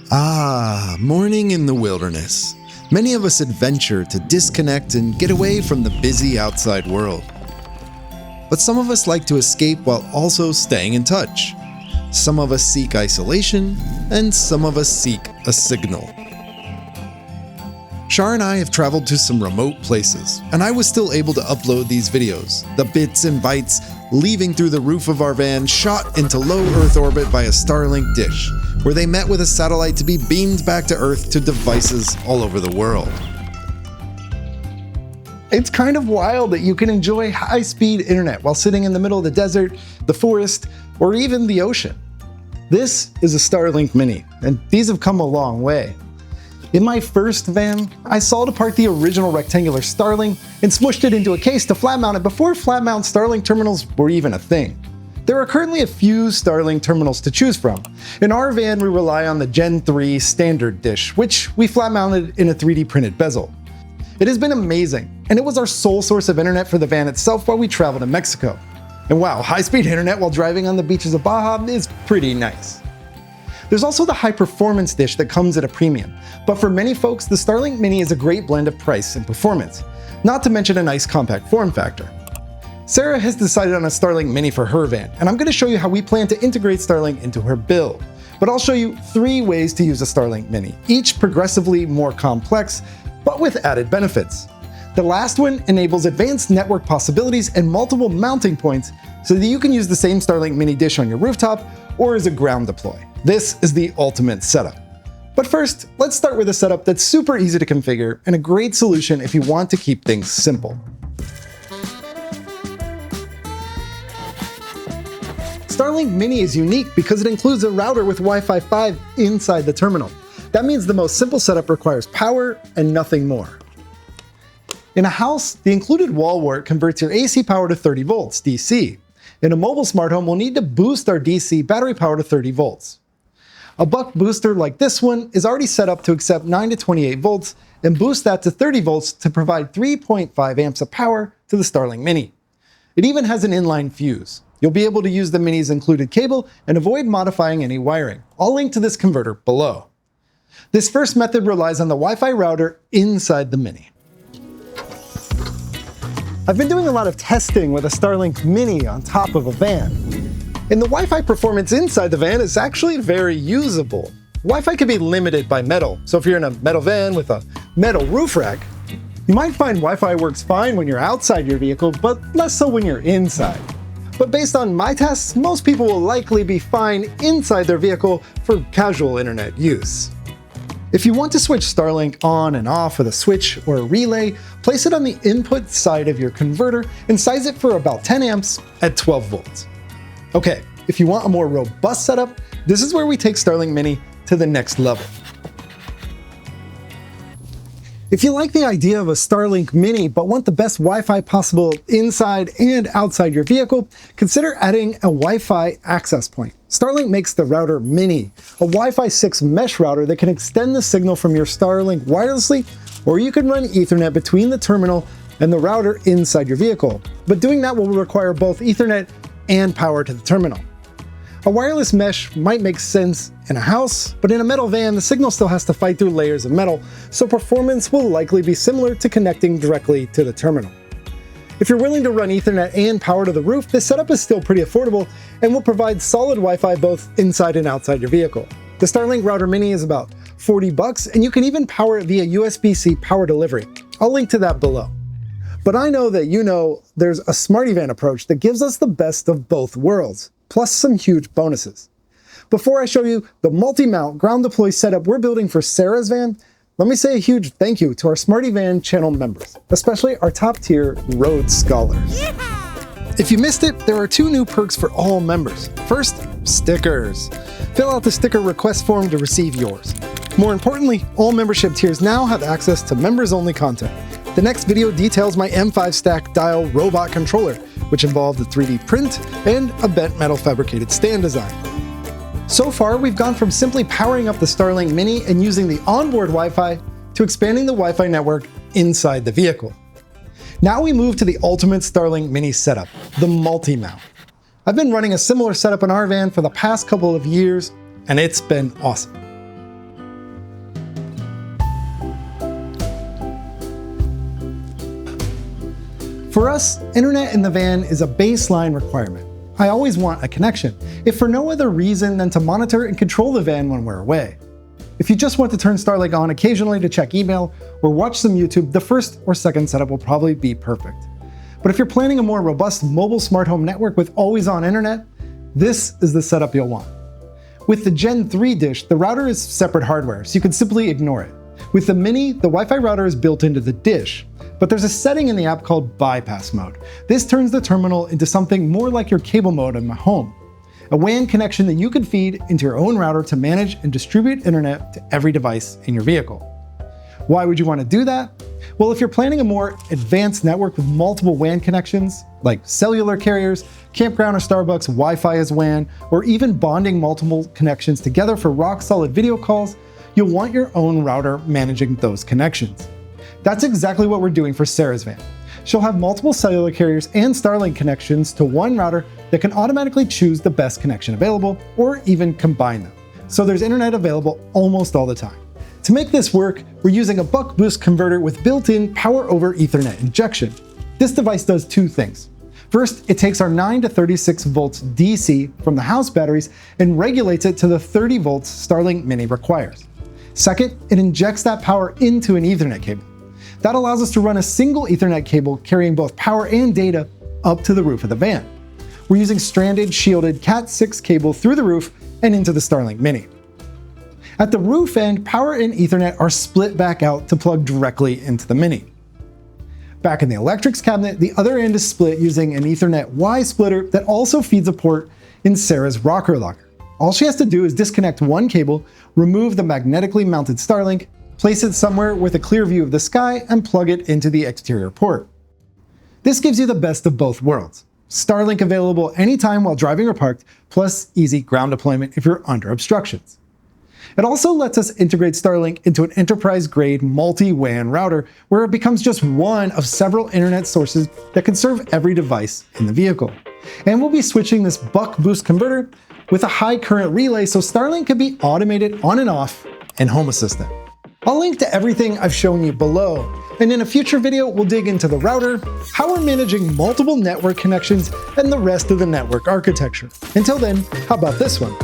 Ah, morning in the wilderness. Many of us adventure to disconnect and get away from the busy outside world. But some of us like to escape while also staying in touch. Some of us seek isolation, and some of us seek a signal. Shar and I have traveled to some remote places, and I was still able to upload these videos, the bits and bytes leaving through the roof of our van shot into low Earth orbit by a Starlink dish, where they met with a satellite to be beamed back to Earth to devices all over the world. It's kind of wild that you can enjoy high-speed internet while sitting in the middle of the desert, the forest, or even the ocean. This is a Starlink Mini, and these have come a long way. In my first van, I sawed apart the original rectangular Starlink and smushed it into a case to flat mount it before flat mount Starlink terminals were even a thing. There are currently a few Starlink terminals to choose from. In our van, we rely on the Gen 3 standard dish, which we flat mounted in a 3D printed bezel. It has been amazing, and it was our sole source of internet for the van itself while we traveled to Mexico. And wow, high-speed internet while driving on the beaches of Baja is pretty nice. There's also the high-performance dish that comes at a premium, but for many folks, the Starlink Mini is a great blend of price and performance, not to mention a nice compact form factor. Sarah has decided on a Starlink Mini for her van, and I'm going to show you how we plan to integrate Starlink into her build. But I'll show you 3 ways to use a Starlink Mini, each progressively more complex, but with added benefits. The last one enables advanced network possibilities and multiple mounting points so that you can use the same Starlink Mini dish on your rooftop or as a ground deploy. This is the ultimate setup. But first, let's start with a setup that's super easy to configure and a great solution if you want to keep things simple. Starlink Mini is unique because it includes a router with Wi-Fi 5 inside the terminal. That means the most simple setup requires power and nothing more. In a house, the included wall wart converts your AC power to 30 volts DC. In a mobile smart home, we'll need to boost our DC battery power to 30 volts. A buck booster like this one is already set up to accept 9 to 28 volts and boost that to 30 volts to provide 3.5 amps of power to the Starlink Mini. It even has an inline fuse. You'll be able to use the Mini's included cable and avoid modifying any wiring. I'll link to this converter below. This first method relies on the Wi-Fi router inside the Mini. I've been doing a lot of testing with a Starlink Mini on top of a van. And the Wi-Fi performance inside the van is actually very usable. Wi-Fi can be limited by metal, so if you're in a metal van with a metal roof rack, you might find Wi-Fi works fine when you're outside your vehicle, but less so when you're inside. But based on my tests, most people will likely be fine inside their vehicle for casual internet use. If you want to switch Starlink on and off with a switch or a relay, place it on the input side of your converter and size it for about 10 amps at 12 volts. Okay, if you want a more robust setup, this is where we take Starlink Mini to the next level. If you like the idea of a Starlink Mini but want the best Wi-Fi possible inside and outside your vehicle, consider adding a Wi-Fi access point. Starlink makes the router Mini, a Wi-Fi 6 mesh router that can extend the signal from your Starlink wirelessly, or you can run Ethernet between the terminal and the router inside your vehicle. But doing that will require both Ethernet and power to the terminal. A wireless mesh might make sense in a house, but in a metal van, the signal still has to fight through layers of metal, so performance will likely be similar to connecting directly to the terminal. If you're willing to run Ethernet and power to the roof, this setup is still pretty affordable and will provide solid Wi-Fi both inside and outside your vehicle. The Starlink Router Mini is about $40, and you can even power it via USB-C power delivery. I'll link to that below. But I know that you know there's a Smarty van approach that gives us the best of both worlds, plus some huge bonuses. Before I show you the multi-mount ground deploy setup we're building for Sarah's van, let me say a huge thank you to our Smarty Van channel members, especially our top tier Rhodes Scholars. Yeah! If you missed it, there are 2 new perks for all members. First, stickers. Fill out the sticker request form to receive yours. More importantly, all membership tiers now have access to members-only content. The next video details my M5 stack dial robot controller, which involved a 3D print and a bent metal fabricated stand design. So far, we've gone from simply powering up the Starlink Mini and using the onboard Wi-Fi to expanding the Wi-Fi network inside the vehicle. Now we move to the ultimate Starlink Mini setup, the multi-mount. I've been running a similar setup in our van for the past couple of years, and it's been awesome. For us, internet in the van is a baseline requirement. I always want a connection, if for no other reason than to monitor and control the van when we're away. If you just want to turn Starlink on occasionally to check email or watch some YouTube, the first or second setup will probably be perfect. But if you're planning a more robust mobile smart home network with always-on internet, this is the setup you'll want. With the Gen 3 dish, the router is separate hardware, so you can simply ignore it. With the Mini, the Wi-Fi router is built into the dish, but there's a setting in the app called bypass mode. This turns the terminal into something more like your cable modem at home. A WAN connection that you can feed into your own router to manage and distribute internet to every device in your vehicle. Why would you want to do that? Well, if you're planning a more advanced network with multiple WAN connections, like cellular carriers, campground or Starbucks, Wi-Fi as WAN, or even bonding multiple connections together for rock-solid video calls, you'll want your own router managing those connections. That's exactly what we're doing for Sarah's van. She'll have multiple cellular carriers and Starlink connections to one router that can automatically choose the best connection available, or even combine them. So there's internet available almost all the time. To make this work, we're using a buck boost converter with built-in power over Ethernet injection. This device does two things. First, it takes our 9 to 36 volts DC from the house batteries and regulates it to the 30 volts Starlink Mini requires. Second, it injects that power into an Ethernet cable. That allows us to run a single Ethernet cable carrying both power and data up to the roof of the van. We're using stranded, shielded Cat6 cable through the roof and into the Starlink Mini. At the roof end, power and Ethernet are split back out to plug directly into the Mini. Back in the electrics cabinet, the other end is split using an Ethernet Y splitter that also feeds a port in Sarah's rocker locker. All she has to do is disconnect one cable, remove the magnetically mounted Starlink, place it somewhere with a clear view of the sky, and plug it into the exterior port. This gives you the best of both worlds. Starlink available anytime while driving or parked, plus easy ground deployment if you're under obstructions. It also lets us integrate Starlink into an enterprise-grade multi-WAN router where it becomes just one of several internet sources that can serve every device in the vehicle. And we'll be switching this buck boost converter with a high current relay so Starlink can be automated on and off and home assistant. I'll link to everything I've shown you below, and in a future video we'll dig into the router, how we're managing multiple network connections, and the rest of the network architecture. Until then, how about this one?